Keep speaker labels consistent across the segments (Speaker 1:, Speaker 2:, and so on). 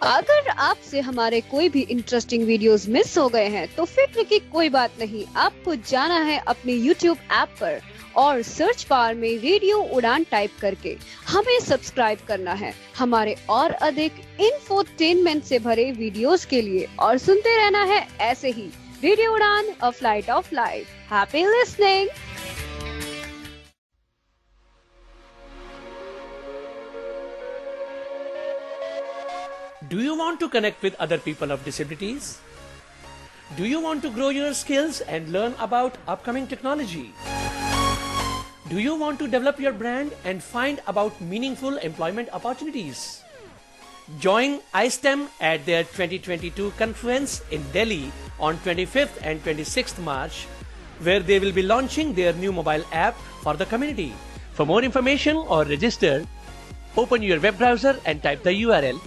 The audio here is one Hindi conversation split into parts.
Speaker 1: अगर आपसे हमारे कोई भी इंटरेस्टिंग वीडियोस मिस हो गए हैं तो फिक्र की कोई बात नहीं। आपको जाना है अपने YouTube ऐप पर और सर्च बार में रेडियो उड़ान टाइप करके हमें सब्सक्राइब करना है हमारे और अधिक इंफोटेनमेंट से भरे वीडियोस के लिए, और सुनते रहना है ऐसे ही रेडियो उड़ान, a flight of life. Happy listening.
Speaker 2: Do you want to connect with other people of disabilities? Do you want to grow your skills and learn about upcoming technology? Do you want to develop your brand and find about meaningful employment opportunities? Join iSTEM at their 2022 conference in Delhi on 25th and 26th March, where they will be launching their new mobile app for the community. For more information or register, open your web browser and type the URL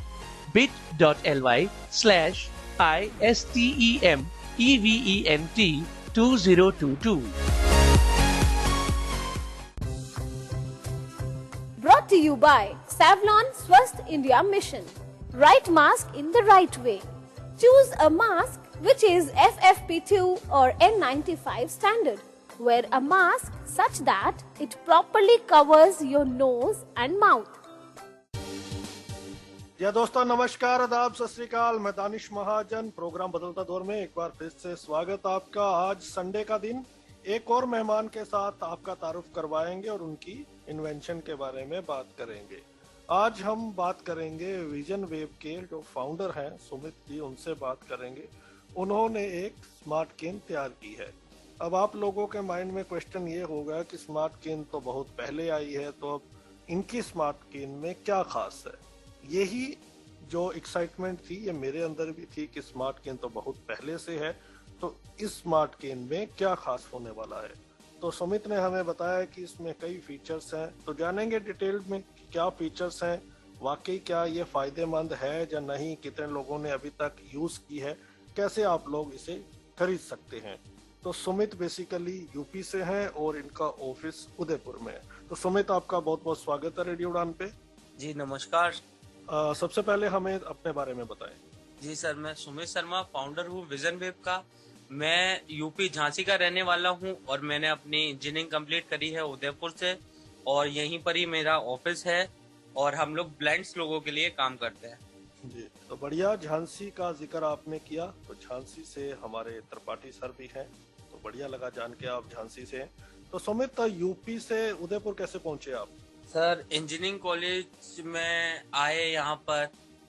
Speaker 2: bit.ly/ISTEMEVENT2022.
Speaker 3: Brought to you by Savlon Swasth India Mission. Right mask in the right way. Choose a mask which is FFP2 or N95 standard. Wear a mask such that it properly covers your nose and mouth.
Speaker 4: या दोस्तों नमस्कार, आदाब, सत श्री अकाल। मैं दानिश महाजन, प्रोग्राम बदलता दौर में एक बार फिर से स्वागत आपका। आज संडे का दिन एक और मेहमान के साथ आपका तारुफ करवाएंगे और उनकी इन्वेंशन के बारे में बात करेंगे। आज हम बात करेंगे विजन वेब के जो फाउंडर हैं सुमित जी, उनसे बात करेंगे। उन्होंने एक स्मार्ट केन तैयार की है। अब आप लोगों के माइंड में क्वेश्चन ये होगा कि स्मार्ट केन तो बहुत पहले आई है, तो अब इनकी स्मार्ट केन में क्या खास है। यही जो एक्साइटमेंट थी ये मेरे अंदर भी थी कि स्मार्ट केन तो बहुत पहले से है, तो इस स्मार्ट केन में क्या खास होने वाला है। तो सुमित ने हमें बताया कि इसमें कई फीचर्स हैं, तो जानेंगे डिटेल में कि क्या फीचर्स हैं, वाकई क्या ये फायदेमंद है या नहीं, कितने लोगों ने अभी तक यूज की है, कैसे आप लोग इसे खरीद सकते हैं। तो सुमित बेसिकली यूपी से हैं और इनका ऑफिस उदयपुर में है। तो सुमित, आपका बहुत बहुत स्वागत है रेडियो उड़ान पे।
Speaker 5: जी नमस्कार।
Speaker 4: सबसे पहले हमें अपने बारे में बताएं।
Speaker 5: जी सर, मैं सुमित शर्मा, फाउंडर हूँ विजन वेब का। मैं यूपी झांसी का रहने वाला हूँ और मैंने अपनी इंजीनियरिंग कंप्लीट करी है उदयपुर से, और यहीं पर ही मेरा ऑफिस है और हम लोग ब्लाइंड्स लोगों के लिए काम करते हैं।
Speaker 4: जी, तो बढ़िया। झांसी का जिक्र आपने किया, तो झांसी से हमारे त्रिपाठी सर भी हैं, तो बढ़िया लगा जान के आप झांसी से हैं। तो सुमित, यूपी से उदयपुर कैसे पहुंचे आप?
Speaker 5: सर, इंजीनियरिंग कॉलेज में आए, यहाँ पर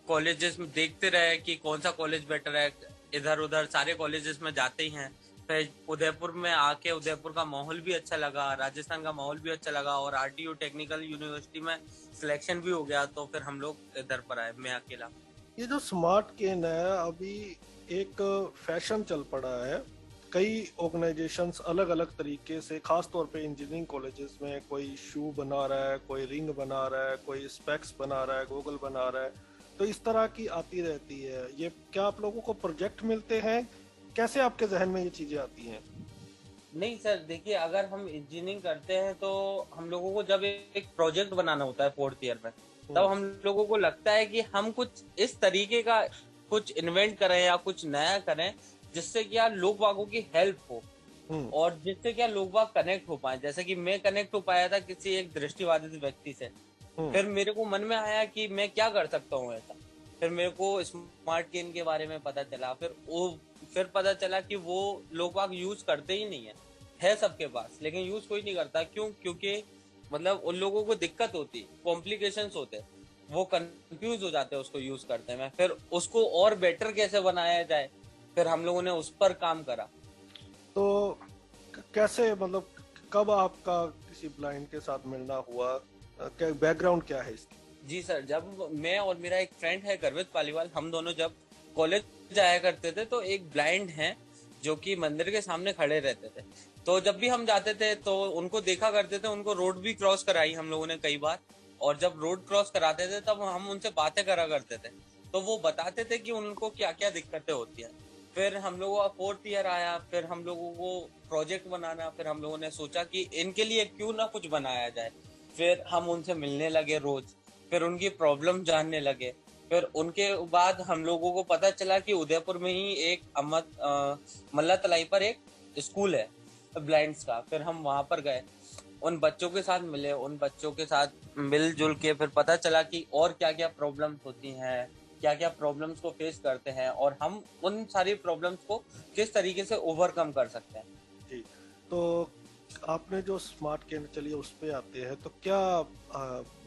Speaker 5: कॉलेजेस में देखते रहे कि कौन सा कॉलेज बेटर है। इधर उधर सारे कॉलेजेस में जाते ही हैं। फिर उदयपुर में आके उदयपुर का माहौल भी अच्छा लगा, राजस्थान का माहौल भी अच्छा लगा, और आरटीयू टेक्निकल यूनिवर्सिटी में सिलेक्शन भी हो गया, तो फिर हम लोग इधर पर आए, मैं अकेला।
Speaker 4: ये जो स्मार्ट केन है अभी एक फैशन चल पड़ा है। कई ऑर्गेनाइजेशंस अलग अलग तरीके से, खास तौर पे इंजीनियरिंग कॉलेजेस में, कोई शू बना रहा है, कोई रिंग बना रहा है, कोई स्पेक्स बना रहा है, गॉगल बना रहा है, तो इस तरह की आती रहती है। ये क्या आप लोगों को प्रोजेक्ट मिलते हैं, कैसे आपके जहन में ये चीजें आती हैं?
Speaker 5: नहीं सर, देखिए, अगर हम इंजीनियरिंग करते हैं तो हम लोगों को जब एक प्रोजेक्ट बनाना होता है 4th ईयर में, तब हम लोगों को लगता है कि हम कुछ इस तरीके का कुछ इन्वेंट करें या कुछ नया करें जिससे क्या लोग बागों की हेल्प हो और जिससे क्या लोग बाग कनेक्ट हो पाए। जैसे कि मैं कनेक्ट हो पाया था किसी एक दृष्टिबाधित व्यक्ति से। फिर मेरे को मन में आया कि मैं क्या कर सकता हूँ ऐसा। फिर मेरे को स्मार्ट केन के बारे में पता चला। फिर पता चला कि वो लोग बाग यूज करते ही नहीं है सबके पास, लेकिन यूज कोई नहीं करता। क्यों? क्योंकि मतलब उन लोगों को दिक्कत होती, कॉम्प्लिकेशंस होते, वो कंफ्यूज हो जाते हैं उसको यूज करते में। फिर उसको और बेटर कैसे बनाया जाए, फिर हम लोगों ने उस पर काम करा।
Speaker 4: तो कैसे, मतलब कब आपका किसी ब्लाइंड के साथ मिलना हुआ, क्या बैकग्राउंड क्या है इसकी?
Speaker 5: जी सर, जब मैं और मेरा एक फ्रेंड है गर्वित पालीवाल, हम दोनों जब कॉलेज जाया करते थे तो एक ब्लाइंड हैं जो कि मंदिर के सामने खड़े रहते थे। तो जब भी हम जाते थे तो उनको देखा करते थे, उनको रोड भी क्रॉस कराई हम लोगों ने कई बार। और जब रोड क्रॉस कराते थे तब हम उनसे बातें करा करते थे, तो वो बताते थे कि उनको क्या क्या दिक्कतें होती हैं। फिर हम लोगों का 4th ईयर आया, फिर हम लोगों को प्रोजेक्ट बनाना, फिर हम लोगों ने सोचा कि इनके लिए क्यों ना कुछ बनाया जाए। फिर हम उनसे मिलने लगे रोज, फिर उनकी प्रॉब्लम जानने लगे। फिर उनके बाद हम लोगों को पता चला कि उदयपुर में ही एक मल्ला तलाई पर एक स्कूल है ब्लाइंड्स का। फिर हम वहां पर गए, उन बच्चों के साथ मिले, उन बच्चों के साथ मिलजुल के फिर पता चला कि और क्या क्या प्रॉब्लम्स होती हैं, क्या क्या प्रॉब्लम्स को फेस करते हैं और हम उन सारी प्रॉब्लम्स को किस तरीके से ओवरकम कर सकते हैं।
Speaker 4: जी, तो आपने जो स्मार्ट केन, चलिए उस पे आते हैं, तो क्या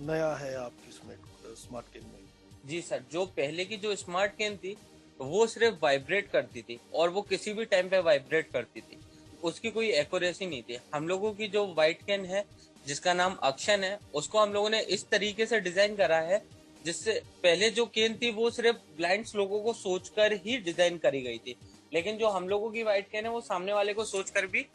Speaker 4: नया है आपकी इसमें स्मार्ट केन में?
Speaker 5: जी सर, जो पहले की जो स्मार्ट केन थी वो सिर्फ वाइब्रेट करती थी और वो किसी भी टाइम पे वाइब्रेट करती थी, उसकी कोई एक्यूरेसी नहीं थी। हम लोगों की जो वाइट केन है जिसका नाम अक्शन है, उसको हम लोगों ने इस तरीके से डिजाइन करा है जिससे पहले जो केन थी वो सिर्फ ब्लाइंड्स लोगों को सोचकर ही डिजाइन करी गई थी, लेकिन जो हम लोगों की वाइट केन है वो सामने वाले को सोचकर भी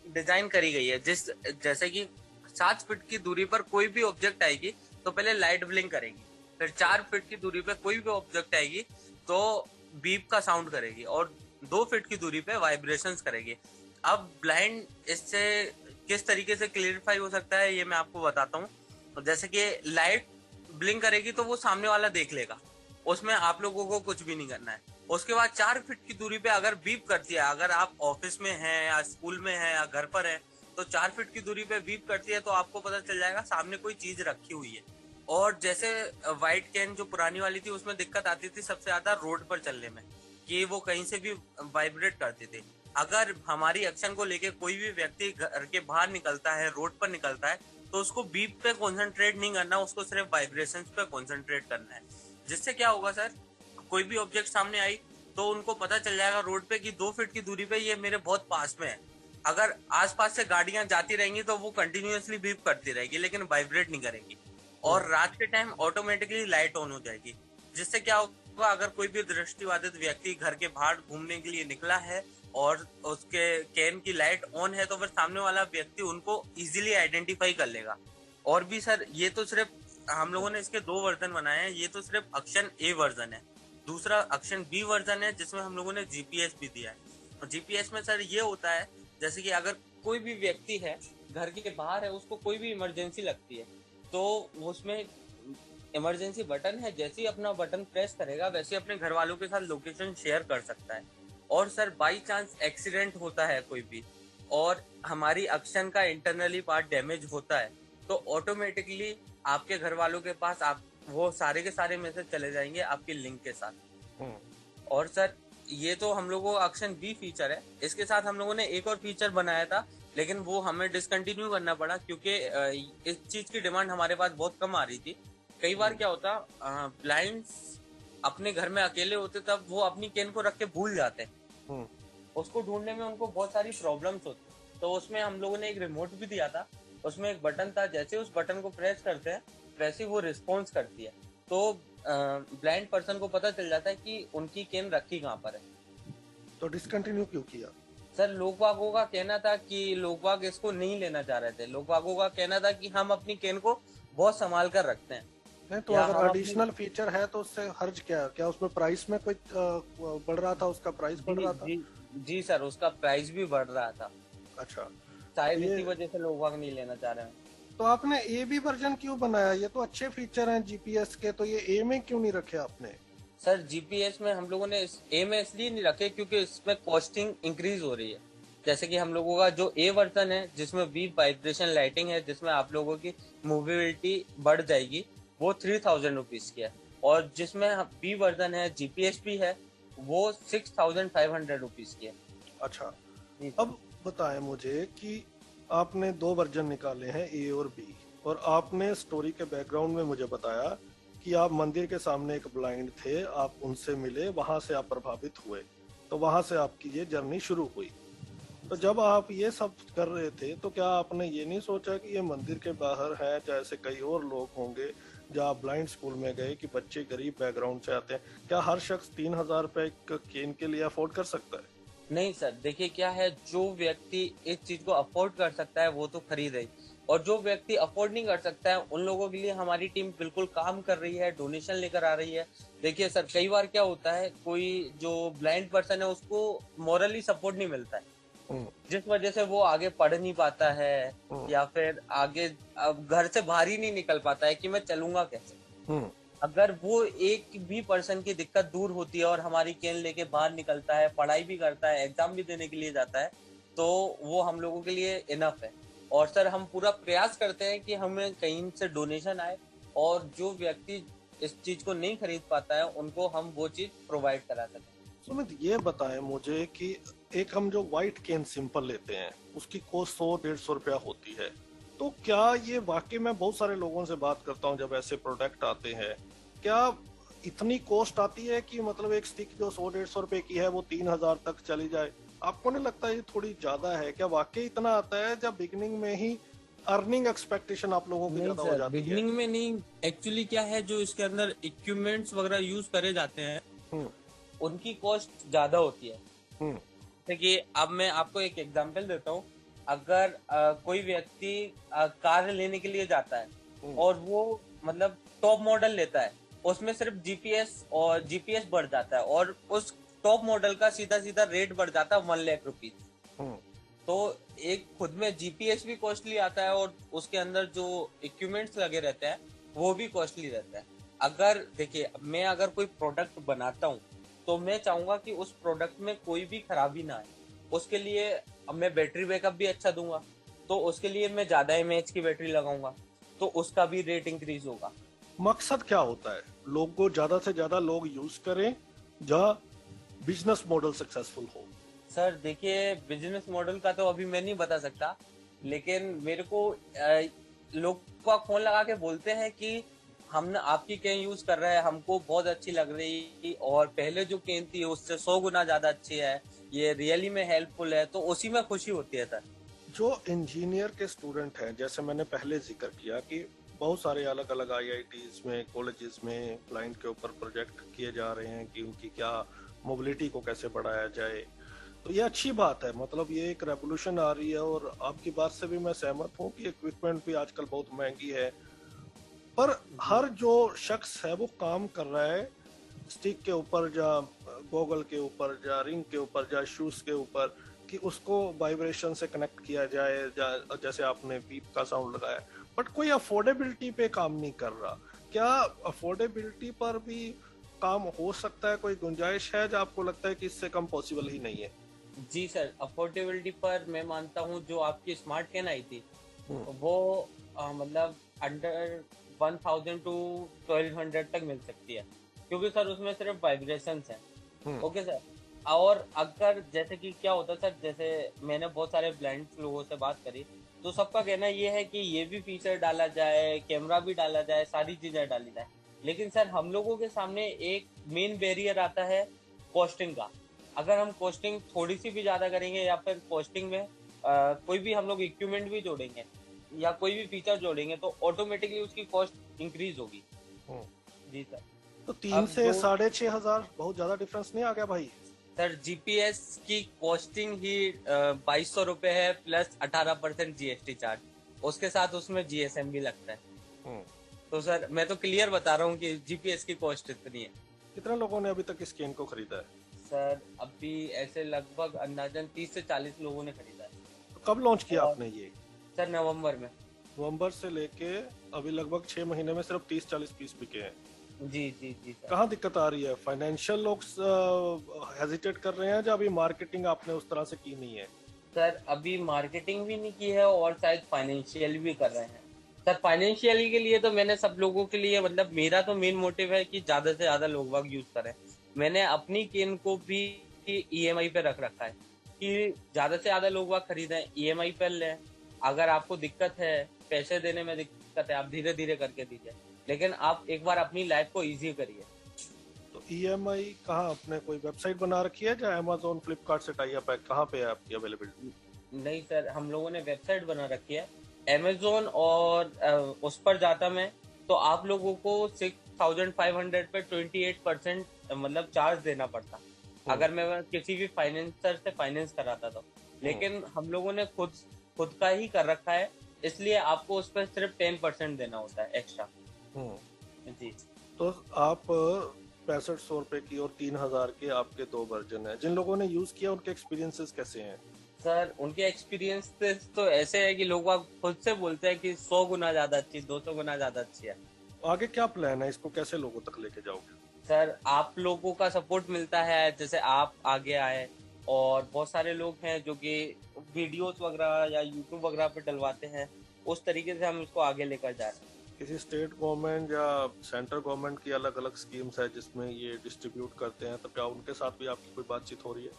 Speaker 5: डिजाइन करी गई है। जैसे कि 7 फीट की दूरी पर कोई भी ऑब्जेक्ट आएगी तो पहले लाइट ब्लिंक करेगी, फिर 4 फीट की दूरी पे कोई भी ऑब्जेक्ट आएगी तो बीप का साउंड करेगी और 2 फीट की दूरी पे वाइब्रेशंस करेगी। अब ब्लाइंड इससे किस तरीके से क्लियरिफाई हो सकता है ये मैं आपको बताता हूँ। जैसे कि लाइट ब्लिंक करेगी तो वो सामने वाला देख लेगा, उसमें आप लोगों को कुछ भी नहीं करना है। उसके बाद 4 फीट की दूरी पे अगर बीप करती है, अगर आप ऑफिस में हैं या स्कूल में हैं या घर पर हैं, तो 4 फीट की दूरी पे बीप करती है तो आपको पता चल जाएगा सामने कोई चीज रखी हुई है। और जैसे व्हाइट कैन जो पुरानी वाली थी उसमें दिक्कत आती थी सबसे ज्यादा रोड पर चलने में, कि वो कहीं से भी वाइब्रेट करती थी। अगर हमारी एक्शन को लेके कोई भी व्यक्ति घर के बाहर निकलता है, रोड पर निकलता है, तो उसको बीप पे कॉन्सेंट्रेट नहीं करना, उसको सिर्फ वाइब्रेशन पे कॉन्सेंट्रेट करना है। जिससे क्या होगा सर, कोई भी ऑब्जेक्ट सामने आई तो उनको पता चल जाएगा रोड पे कि 2 फीट की दूरी पे ये मेरे बहुत पास में है। अगर आसपास से गाड़ियां जाती रहेंगी तो वो कंटिन्यूअसली बीप करती रहेगी लेकिन वाइब्रेट नहीं करेगी। और रात के टाइम ऑटोमेटिकली लाइट ऑन हो जाएगी। जिससे क्या होगा, अगर कोई भी दृष्टिबाधित व्यक्ति घर के बाहर घूमने के लिए निकला है और उसके कैन की लाइट ऑन है तो फिर सामने वाला व्यक्ति उनको इजीली आइडेंटिफाई कर लेगा। और भी सर, ये तो सिर्फ हम लोगों ने इसके 2 वर्जन बनाए हैं, ये तो सिर्फ एक्शन ए वर्जन है। दूसरा एक्शन बी वर्जन है जिसमें हम लोगों ने जीपीएस भी दिया है। और जीपीएस में सर ये होता है, जैसे कि अगर कोई भी व्यक्ति है घर के बाहर है, उसको कोई भी इमरजेंसी लगती है तो उसमें इमरजेंसी बटन है, जैसे ही अपना बटन प्रेस करेगा वैसे अपने घर वालों के साथ लोकेशन शेयर कर सकता है। और सर बाई चांस एक्सीडेंट होता है कोई भी और हमारी एक्शन का इंटरनली पार्ट डैमेज होता है तो ऑटोमेटिकली आपके घर वालों के पास आप वो सारे के सारे मैसेज चले जाएंगे आपके लिंक के साथ। और सर ये तो हम लोगों का एक्शन बी फीचर है। इसके साथ हम लोगों ने एक और फीचर बनाया था लेकिन वो हमें डिसकंटिन्यू करना पड़ा क्योंकि इस चीज की डिमांड हमारे पास बहुत कम आ रही थी। कई बार क्या होता, ब्लाइंड्स अपने घर में अकेले होते तब वो अपनी केन को रख के भूल जाते हैं, उसको ढूंढने में उनको बहुत सारी प्रॉब्लम्स होती। तो उसमें हम लोगों ने एक रिमोट भी दिया था, उसमें एक बटन था, जैसे उस बटन को प्रेस करते हैं वैसे वो रिस्पॉन्स करती है। तो ब्लाइंड पर्सन को पता चल जाता है कि उनकी केन रखी कहाँ पर है।
Speaker 4: तो डिसकंटिन्यू क्यों किया?
Speaker 5: सर लोगबागों का कहना था कि लोगबाग इसको नहीं लेना चाह रहे थे। लोगबागों का कहना था कि हम अपनी केन को बहुत संभाल कर रखते हैं।
Speaker 4: नहीं तो अगर एडिशनल फीचर है तो उससे हर्ज क्या उसमें प्राइस में कोई बढ़ रहा था, उसका प्राइस बढ़ रहा था?
Speaker 5: जी सर, उसका प्राइस भी बढ़ रहा था।
Speaker 4: अच्छा,
Speaker 5: शायद इसी वजह से लोगबाग नहीं लेना चाह रहे हैं।
Speaker 4: तो आपने ए बी वर्जन क्यों बनाया? ये तो अच्छे फीचर हैं जीपीएस के, तो ये ए में क्यों नहीं रखे आपने?
Speaker 5: सर जीपीएस में हम लोगों ने ए में इसलिए नहीं रखे क्योंकि इसमें कॉस्टिंग इंक्रीज हो रही है। जैसे कि हम लोगों का जो ए वर्जन है जिसमें वीव वाइब्रेशन लाइटिंग है, जिसमें आप लोगों की मूवेबिलिटी बढ़ जाएगी, वो 3000 रुपीज की है। और जिसमें बी वर्जन है जीपीएस भी है, वो 6500 रुपीज की है।
Speaker 4: अच्छा, अब बताएं मुझे कि आपने 2 वर्जन निकाले हैं, ए और बी, और आपने स्टोरी के बैकग्राउंड में मुझे बताया कि आप मंदिर के सामने एक ब्लाइंड थे, आप उनसे मिले, वहां से आप प्रभावित हुए, तो वहां से आपकी ये जर्नी शुरू हुई। तो जब आप ये सब कर रहे थे तो क्या आपने ये नहीं सोचा कि ये मंदिर के बाहर है, जैसे कई और लोग होंगे जब आप ब्लाइंड स्कूल में गए कि बच्चे गरीब बैकग्राउंड से आते हैं, क्या हर शख्स 3000 रुपए केन के लिए अफोर्ड कर सकता है?
Speaker 5: नहीं सर, देखिए क्या है, जो व्यक्ति इस चीज को अफोर्ड कर सकता है वो तो खरीदे, और जो व्यक्ति अफोर्ड नहीं कर सकता है उन लोगों के लिए हमारी टीम बिल्कुल काम कर रही है, डोनेशन लेकर आ रही है। देखिए सर, कई बार क्या होता है, कोई जो ब्लाइंड पर्सन है उसको मॉरली सपोर्ट नहीं मिलता है, जिस वजह से वो आगे पढ़ नहीं पाता है या फिर आगे घर से बाहर ही नहीं निकल पाता है कि मैं चलूंगा कैसे। अगर वो एक भी पर्सन की दिक्कत दूर होती है और हमारी केन लेके बाहर निकलता है, पढ़ाई भी करता है, एग्जाम भी देने के लिए जाता है, तो वो हम लोगों के लिए इनफ है। और सर हम पूरा प्रयास करते हैं कि हमें कहीं से डोनेशन आए और जो व्यक्ति इस चीज को नहीं खरीद पाता है उनको हम वो चीज प्रोवाइड करा सकें।
Speaker 4: सुमित, ये बताएं मुझे कि एक हम जो व्हाइट केन सिंपल लेते हैं उसकी कॉस्ट 100-150 रुपया होती है, तो क्या ये वाकई में, बहुत सारे लोगों से बात करता हूँ जब ऐसे प्रोडक्ट आते हैं, क्या इतनी कॉस्ट आती है कि मतलब एक स्टिक जो 100-150 रुपए की है वो 3000 तक चली जाए? आपको नहीं लगता ये थोड़ी ज्यादा है? क्या वाकई इतना आता है जब बिगनिंग में ही अर्निंग एक्सपेक्टेशन आप लोगों की ज्यादा हो जाती है?
Speaker 5: बिगनिंग में नहीं, एक्चुअली क्या है, जो इसके अंदर इक्विपमेंट्स वगैरह यूज करे जाते हैं उनकी कॉस्ट ज्यादा होती है। देखिए अब मैं आपको एक एग्जांपल देता हूँ। अगर कोई व्यक्ति कार लेने के लिए जाता है और वो मतलब टॉप मॉडल लेता है, उसमें सिर्फ जीपीएस बढ़ जाता है और उस टॉप मॉडल का सीधा सीधा रेट बढ़ जाता है 1 लाख रुपीज। तो एक खुद में जीपीएस भी कॉस्टली आता है और उसके अंदर जो इक्विपमेंट्स लगे रहते हैं वो भी कॉस्टली रहता है। अगर देखिए मैं अगर कोई प्रोडक्ट बनाता हूँ तो मैं चाहूंगा कि उस प्रोडक्ट में कोई भी खराबी ना आए। उसके लिए अब मैं बैटरी बैकअप भी अच्छा दूंगा, तो उसके लिए मैं ज्यादा एमएएच की बैटरी लगाऊंगा, तो उसका भी रेट इंक्रीज होगा।
Speaker 4: मकसद क्या होता है? लोग को ज्यादा से ज्यादा लोग यूज करें, जहाँ बिजनेस मॉडल सक्सेसफुल हो।
Speaker 5: सर देखिए बिजनेस मॉडल का तो अभी मैं नहीं बता सकता, लेकिन मेरे को लोग का फोन लगा के बोलते हैं कि हम आपकी केन यूज कर रहे हैं, हमको बहुत अच्छी लग रही और पहले जो केन थी उससे 100 गुना ज्यादा अच्छी है, ये रियली में हेल्पफुल है, तो उसी में खुशी होती है सर।
Speaker 4: जो इंजीनियर के स्टूडेंट हैं, जैसे मैंने पहले जिक्र किया कि बहुत सारे अलग अलग आईआईटीज में, कॉलेजेस में क्लाइंट के ऊपर प्रोजेक्ट किए जा रहे हैं कि उनकी क्या मोबिलिटी को कैसे बढ़ाया जाए, तो ये अच्छी बात है। मतलब ये एक रेवोल्यूशन आ रही है और आपकी बात से भी मैं सहमत हूँ कि इक्विपमेंट भी आजकल बहुत महंगी है, पर हर जो शख्स है वो काम कर रहा है स्टिक के ऊपर, या गॉगल के ऊपर, या रिंग के ऊपर, या शूज के ऊपर, कि उसको वाइब्रेशन से कनेक्ट किया जाए, जैसे आपने बीप का साउंड लगाया, बट कोई अफोर्डेबिलिटी पे काम नहीं कर रहा। क्या अफोर्डेबिलिटी पर भी काम हो सकता है? कोई गुंजाइश है जो आपको लगता है कि इससे कम पॉसिबल ही नहीं है?
Speaker 5: जी सर, अफोर्डेबिलिटी पर मैं मानता हूँ जो आपकी स्मार्ट कैन आई थी वो मतलब अंडर 1000 to 1200 तक मिल सकती है, क्योंकि सर उसमें सिर्फ वाइब्रेशंस हैं। ओके सर, और अगर जैसे कि क्या होता है सर, जैसे मैंने बहुत सारे ब्लाइंड लोगों से बात करी तो सबका कहना ये है कि ये भी फीचर डाला जाए, कैमरा भी डाला जाए, सारी चीजें डाली जाए, लेकिन सर हम लोगों के सामने एक मेन बैरियर आता है कॉस्टिंग का। अगर हम कॉस्टिंग थोड़ी सी भी ज्यादा करेंगे या फिर कॉस्टिंग में कोई भी हम लोग इक्विपमेंट भी जोड़ेंगे या कोई भी फीचर जोड़ेंगे तो ऑटोमेटिकली उसकी कॉस्ट इंक्रीज होगी। जी सर।
Speaker 4: तो 3 से 6500 बहुत ज्यादा डिफरेंस नहीं आ गया भाई?
Speaker 5: सर जीपीएस की कॉस्टिंग ही 2200 रुपए है प्लस 18% जीएसटी चार्ज, उसके साथ उसमें जीएसएम भी लगता है। तो सर मैं तो क्लियर बता रहा हूँ कि जीपीएस की कॉस्ट इतनी है।
Speaker 4: कितने लोगों ने अभी तक इस केन को खरीदा है?
Speaker 5: सर अभी ऐसे लगभग अंदाजन 30 से 40 लोगों ने खरीदा है।
Speaker 4: तो कब लॉन्च किया आपने ये?
Speaker 5: सर नवंबर में।
Speaker 4: नवंबर से लेके अभी लगभग 6 महीने में सिर्फ 30-40 पीस बिके हैं।
Speaker 5: जी जी जी सर।
Speaker 4: कहाँ दिक्कत आ रही है? फाइनेंशियल लोग हेजिटेट कर रहे हैं, या अभी मार्केटिंग आपने उस तरह से की नहीं है?
Speaker 5: सर अभी मार्केटिंग भी नहीं की है और शायद फाइनेंशियल भी कर रहे हैं। सर फाइनेंशियली के लिए तो मैंने सब लोगों के लिए, मतलब मेरा तो मेन मोटिव है कि ज्यादा से ज्यादा लोग बाग यूज करें। मैंने अपनी केन को भी ईएमआई पे रख रखा है कि ज्यादा से ज्यादा लोग बाग खरीदें, ईएमआई पे लें। अगर आपको दिक्कत है, पैसे देने में दिक्कत है, आप धीरे धीरे करके दीजिए, लेकिन आप एक बार अपनी लाइफ को इजी करिए।
Speaker 4: तो ईएमआई कहाँ, आपने कोई वेबसाइट बना रखी है या अमेज़न फ्लिपकार्ट से टाई अप है? कहाँ पे है आपकी अवेलेबिलिटी? नहीं
Speaker 5: सर, हम लोगों ने वेबसाइट बना रखी है अमेज़न, और उस पर जाता मैं तो आप लोगों को 6500 पे 28% मतलब चार्ज देना पड़ता अगर मैं किसी भी फाइनेंसर से फाइनेंस कराता तो, लेकिन हम लोगों ने खुद का ही कर रखा है, इसलिए आपको उस पर सिर्फ 10% देना होता है एक्स्ट्रा। जी।
Speaker 4: तो आप 6500 रुपए की और 3000 के आपके 2 वर्जन है। जिन लोगों ने यूज किया उनके एक्सपीरियंसेस कैसे हैं?
Speaker 5: सर उनके एक्सपीरियंस तो ऐसे है कि लोग खुद से बोलते हैं कि 100 गुना ज्यादा अच्छी, 200 गुना ज्यादा अच्छी है।
Speaker 4: आगे क्या प्लान है, इसको कैसे लोगों तक लेके जाओगे?
Speaker 5: सर आप लोगों का सपोर्ट मिलता है, जैसे आप आगे आए और बहुत सारे लोग हैं जो कि वीडियोस वगैरह या यूट्यूब वगैरह पे डलवाते हैं, उस तरीके से हम इसको आगे लेकर जा रहे हैं।
Speaker 4: किसी स्टेट गवर्नमेंट या सेंट्रल गवर्नमेंट की अलग अलग स्कीम्स है जिसमें ये डिस्ट्रीब्यूट करते हैं, तो क्या उनके साथ भी आपकी कोई बातचीत हो रही है?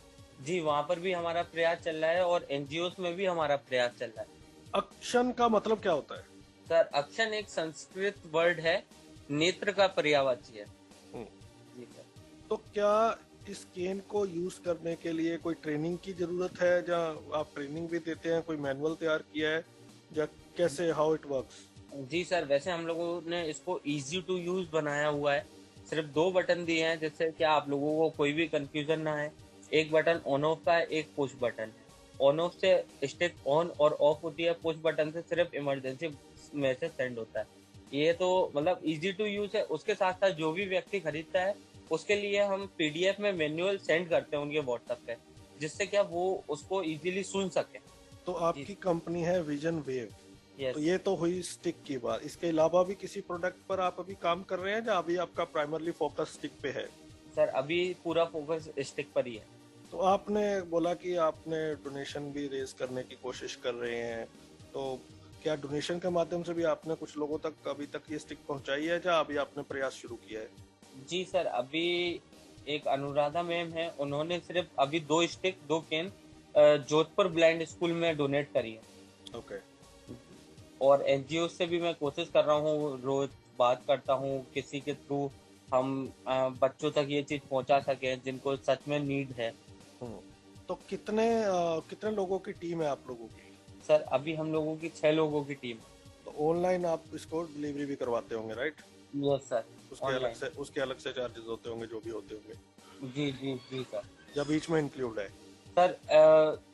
Speaker 5: जी, वहाँ पर भी हमारा प्रयास चल रहा है और एनजीओस में भी हमारा प्रयास चल रहा है।
Speaker 4: अक्षन का मतलब क्या होता है?
Speaker 5: सर अक्षन एक संस्कृत वर्ड है, नेत्र का पर्यायवाची है।
Speaker 4: हम्म,
Speaker 5: जी सर।
Speaker 4: तो क्या इस केन को यूज करने के लिए कोई ट्रेनिंग की जरूरत है, या आप ट्रेनिंग भी देते हैं, कोई मैनुअल तैयार किया है, या कैसे, हाउ इट वर्क्स?
Speaker 5: जी सर, वैसे हम लोगों ने इसको इजी टू यूज बनाया हुआ है। सिर्फ 2 बटन दिए हैं जिससे कि आप लोगों को कोई भी कंफ्यूजन ना है। एक बटन ऑन ऑफ का है, एक पुश बटन है। ऑन ऑफ से स्टिक ऑन और ऑफ होती है, पुश बटन से सिर्फ इमरजेंसी मैसेज सेंड होता है। ये तो मतलब इजी टू यूज है। उसके साथ साथ जो भी व्यक्ति खरीदता है उसके लिए हम पीडीएफ में मैनुअल सेंड करते हैं उनके व्हाट्सएप पे, जिससे क्या वो उसको इजीली सुन सके।
Speaker 4: तो आपकी कंपनी है विजन वेव।
Speaker 5: यस
Speaker 4: तो ये तो हुई स्टिक की बात। इसके अलावा भी किसी प्रोडक्ट पर आप अभी काम कर रहे हैं, या अभी आपका प्राइमरली फोकस स्टिक पे है?
Speaker 5: सर, अभी पूरा फोकस स्टिक पर ही है।
Speaker 4: तो आपने बोला कि आपने डोनेशन भी रेज करने की कोशिश कर रहे हैं, तो क्या डोनेशन के माध्यम से भी आपने कुछ लोगों तक अभी तक ये स्टिक पहुंचाई है, या अभी आपने प्रयास शुरू किया है?
Speaker 5: जी सर, अभी एक अनुराधा मैम है, उन्होंने सिर्फ अभी 2 स्टिक 2 केन जोधपुर ब्लाइंड स्कूल में डोनेट करी है।
Speaker 4: ओके।
Speaker 5: और एनजीओ से भी मैं कोशिश कर रहा हूँ, रोज बात करता हूँ किसी के थ्रू हम बच्चों तक ये चीज पहुंचा सके जिनको सच में नीड है।
Speaker 4: तो कितने लोगों की टीम है आप लोगों की?
Speaker 5: सर अभी हम लोगों की 6 लोगों की टीम।
Speaker 4: तो ऑनलाइन आप इसको डिलीवरी भी करवाते होंगे, राइट?
Speaker 5: Yes sir.
Speaker 4: उसके अलग से चार्जेस होते होंगे, जो भी होते होंगे।
Speaker 5: जी जी जी सर।
Speaker 4: या बीच में इंक्लूड है?
Speaker 5: सर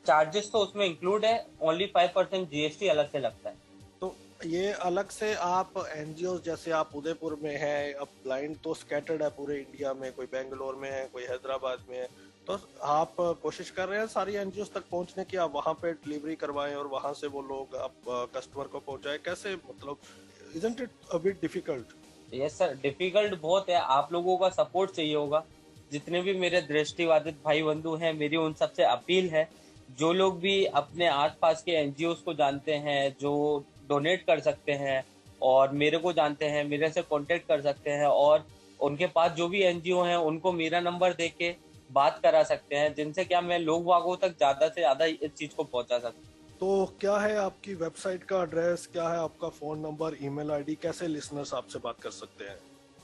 Speaker 5: चार्जेस तो उसमें इंक्लूड है, ओनली 5% जीएसटी अलग से लगता है।
Speaker 4: तो ये अलग से आप एनजीओ, जैसे आप उदयपुर में है, अब ब्लाइंड तो स्कैटर्ड है पूरे इंडिया में, कोई बेंगलोर में है, कोई हैदराबाद में है, तो आप कोशिश कर रहे हैं सारी एनजीओ तक पहुंचने की, आप वहां पे डिलीवरी करवाएं और वहां से वो लोग आप कस्टमर को पहुंचाएं? कैसे, मतलब isn't it a bit difficult?
Speaker 5: Yes sir, difficult बहुत है। आप लोगों का सपोर्ट चाहिए होगा। जितने भी मेरे दृष्टिबाधित भाई बंधु हैं, मेरी उन सबसे अपील है, जो लोग भी अपने आसपास के एनजीओ को जानते हैं जो डोनेट कर सकते हैं और मेरे को जानते हैं, मेरे से कांटेक्ट कर सकते हैं, और उनके पास जो भी एनजीओ हैं उनको मेरा नंबर देके बात करा सकते हैं, जिनसे क्या मैं लोग वागों तक ज्यादा से ज्यादा इस चीज को पहुंचा सकूं।
Speaker 4: तो क्या है आपकी वेबसाइट का एड्रेस, क्या है आपका फोन नंबर, ईमेल आईडी, कैसे लिसनर्स आपसे बात कर सकते हैं?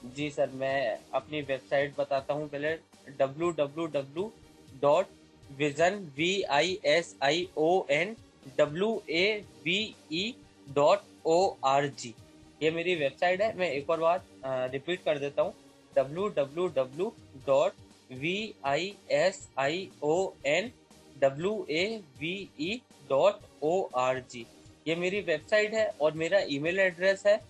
Speaker 5: जी सर, मैं अपनी वेबसाइट बताता हूँ पहले, www.visionwave.org। ये मेरी वेबसाइट है। मैं एक और बार रिपीट कर देता हूँ, www.visionwave.org। ये मेरी वेबसाइट है और मेरा ईमेल एड्रेस है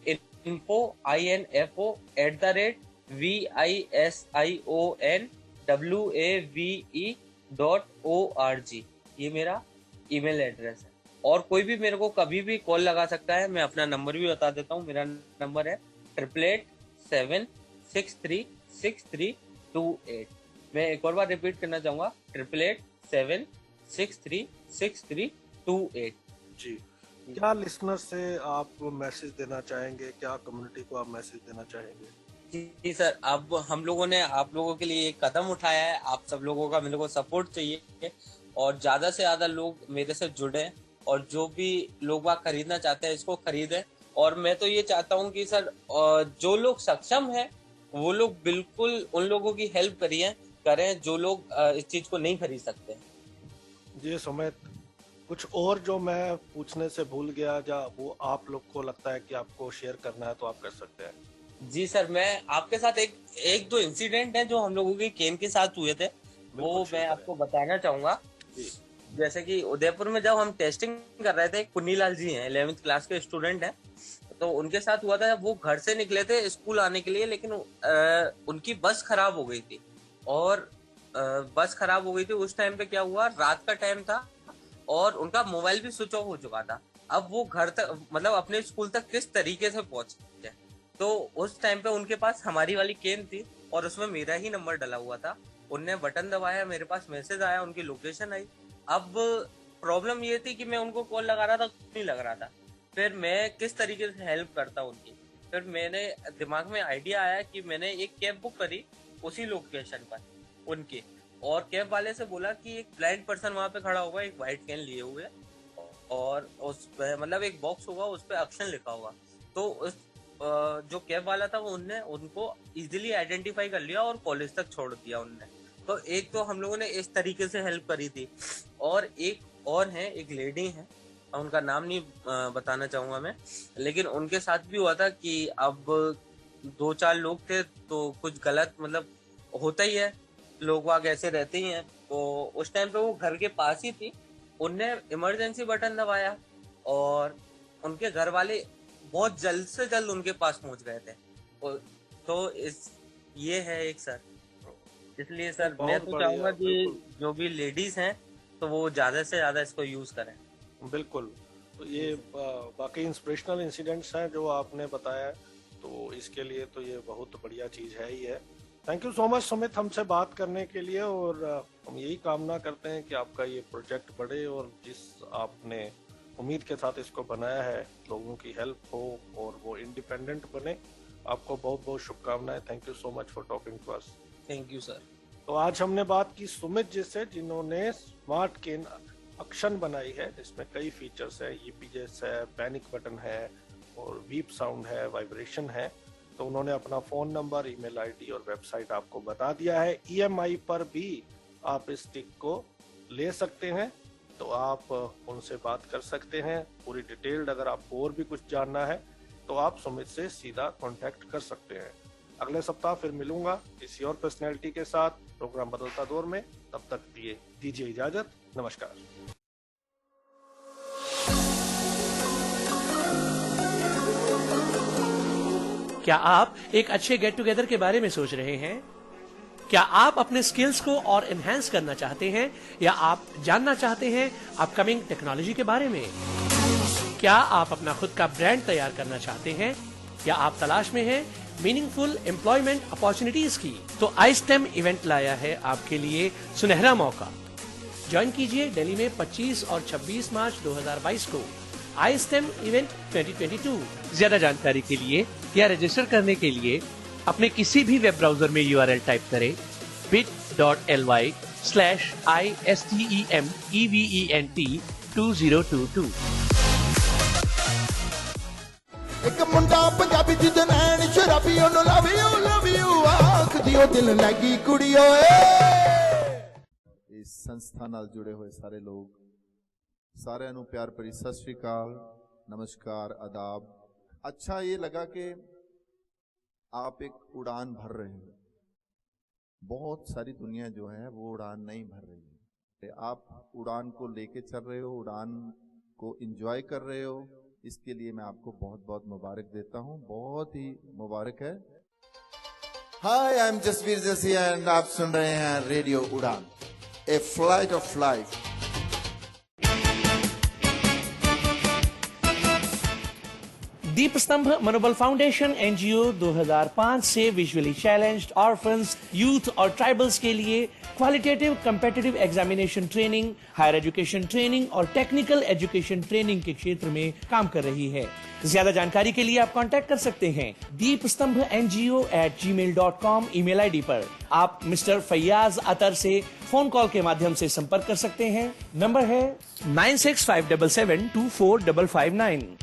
Speaker 5: info@visionwave.org। ये मेरा ईमेल एड्रेस है। और कोई भी मेरे को कभी भी कॉल लगा सकता है। मैं अपना नंबर भी बता देता हूँ। मेरा नंबर है 8887636328। मैं एक और बार रिपीट करना चाहूंगा, 8887636328।
Speaker 4: जी। क्या लिसनर से आप मैसेज देना चाहेंगे, क्या कम्युनिटी को आप मैसेज देना चाहेंगे?
Speaker 5: जी सर, अब हम लोगों ने आप लोगों के लिए एक कदम उठाया है। आप सब लोगों का मेरे को सपोर्ट चाहिए और ज्यादा से ज्यादा लोग मेरे से जुड़े और जो भी लोग वहाँ खरीदना चाहते हैं इसको खरीदें। और मैं तो ये चाहता हूँ कि सर जो लोग सक्षम हैं वो लोग बिल्कुल उन लोगों की हेल्प करें जो लोग इस चीज को नहीं खरीद सकते।
Speaker 4: जी सुमित, कुछ और जो मैं पूछने से भूल गया, या वो आप लोग को लगता है कि आपको शेयर करना है तो आप कर सकते हैं?
Speaker 5: जी सर, मैं आपके साथ एक दो इंसिडेंट है जो हम लोगों के केन के साथ हुए थे, वो मैं आपको बताना चाहूंगा। जैसे कि उदयपुर में जब हम टेस्टिंग कर रहे थे, कुन्नीलाल जी हैं, 11th क्लास के स्टूडेंट हैं, तो उनके साथ हुआ था। वो घर से निकले थे स्कूल आने के लिए, लेकिन उनकी बस खराब हो गई थी। और बस खराब हो गई थी उस टाइम पे क्या हुआ, रात का टाइम था और उनका मोबाइल भी स्विच ऑफ हो चुका था। अब वो घर तक, मतलब अपने स्कूल तक किस तरीके से पहुंचे, तो उस टाइम पे उनके पास हमारी वाली केन थी और उसमें मेरा ही नंबर डला हुआ था। उनने बटन दबाया, मेरे पास मैसेज आया, उनकी लोकेशन आई। अब प्रॉब्लम ये थी कि मैं उनको कॉल लगा रहा था, नहीं लग रहा था। फिर मैं किस तरीके से हेल्प करता उनकी, फिर मैंने दिमाग में आइडिया आया कि मैंने एक कैब बुक करी उसी लोकेशन पर उनके, और कैब वाले से बोला कि एक ब्लाइंड पर्सन वहां पे खड़ा होगा एक व्हाइट कैन लिए हुए, और उस पे मतलब एक बॉक्स होगा, उस पे एक्शन लिखा होगा। तो उस जो कैब वाला था वो उनने उनको इजीली आइडेंटिफाई कर लिया और कॉलेज तक छोड़ दिया उनने। तो एक तो हम लोगों ने इस तरीके से हेल्प करी थी। और एक और है, एक लेडी है, उनका नाम नहीं बताना चाहूंगा मैं, लेकिन उनके साथ भी हुआ था कि अब 2-4 लोग थे तो कुछ गलत मतलब होता ही है, लोग वाग ऐसे रहते ही हैं। तो उस टाइम पे वो घर के पास ही थी, उनने इमरजेंसी बटन दबाया और उनके घर वाले बहुत जल्द से जल्द उनके पास पहुंच गए थे। तो ये है एक सर, इसलिए सर मैं तो चाहूंगा कि जो भी लेडीज हैं तो वो ज्यादा से ज्यादा इसको यूज करें।
Speaker 4: बिल्कुल, तो ये बाकी इंस्पिरेशनल इंसिडेंट्स हैं जो आपने बताया, तो इसके लिए तो ये बहुत बढ़िया चीज है ही है। Thank you so much Sumit हमसे बात करने के लिए, और हम यही कामना करते हैं कि आपका ये प्रोजेक्ट बढ़े और जिस आपने उम्मीद के साथ इसको बनाया है लोगों की हेल्प हो और वो इंडिपेंडेंट बने। आपको बहुत बहुत शुभकामनाएं। Thank you so much for talking to us.
Speaker 5: Thank you sir.
Speaker 4: तो आज हमने बात की सुमित जी से, जिन्होंने स्मार्ट केन एक्शन बनाई है, जिसमें कई फीचर्स है, ईपीएस है, पैनिक बटन है और बीप साउंड है, वाइब्रेशन है। तो उन्होंने अपना फोन नंबर, ईमेल आईडी और वेबसाइट आपको बता दिया है। ईएमआई पर भी आप इस स्टिक को ले सकते हैं, तो आप उनसे बात कर सकते हैं पूरी डिटेल्ड। अगर आपको और भी कुछ जानना है तो आप सुमित से सीधा कांटेक्ट कर सकते हैं। अगले सप्ताह फिर मिलूंगा किसी और पर्सनैलिटी के साथ प्रोग्राम बदलता दौर में। तब तक दीजिए इजाजत। नमस्कार।
Speaker 2: क्या आप एक अच्छे गेट टुगेदर के बारे में सोच रहे हैं? क्या आप अपने स्किल्स को और एनहांस करना चाहते हैं, या आप जानना चाहते हैं अपकमिंग टेक्नोलॉजी के बारे में? क्या आप अपना खुद का ब्रांड तैयार करना चाहते हैं, या आप तलाश में हैं मीनिंगफुल एम्प्लॉयमेंट अपॉर्चुनिटीज की? तो iSTEM इवेंट लाया है आपके लिए सुनहरा मौका। ज्वाइन कीजिए दिल्ली में 25 और 26 मार्च 2022 को iSTEM इवेंट 2022। ज्यादा जानकारी के लिए या रजिस्टर करने के लिए अपने किसी भी वेब ब्राउजर में URL टाइप करें bit.ly/ISTEMEVENT2022।
Speaker 6: एक मुंडा पंजाबी जिदे नैन शराबी ओनो लव यू आख दियो दिल लगी कुड़ियो। इस संस्था नाल जुड़े हुए सारे लोग, साਰਿਆਂ ਨੂੰ प्यार भरी सत श्री अकाल, नमस्कार, आदाब। अच्छा ये लगा कि आप एक उड़ान भर रहे हो। बहुत सारी दुनिया जो है वो उड़ान नहीं भर रही है, आप उड़ान को लेके चल रहे हो, उड़ान को एंजॉय कर रहे हो। इसके लिए मैं आपको बहुत बहुत मुबारक देता हूं, बहुत ही मुबारक है। Hi, I am Jasvir Jasiya and आप सुन रहे हैं radio Udaan, a flight of life.
Speaker 2: Deep Stambh Manobal foundation NGO 2005 से विजुअली चैलेंज्ड ऑर्फन्स, यूथ और ट्राइबल्स के लिए qualitative competitive examination training, higher education training और टेक्निकल एजुकेशन ट्रेनिंग के क्षेत्र में काम कर रही है। ज्यादा जानकारी के लिए आप कांटेक्ट कर सकते हैं deepstambhngo@gmail.com ईमेल आईडी पर। आप मिस्टर फैयाज अतर से फोन कॉल के माध्यम से संपर्क कर सकते हैं। नंबर है 9657724559।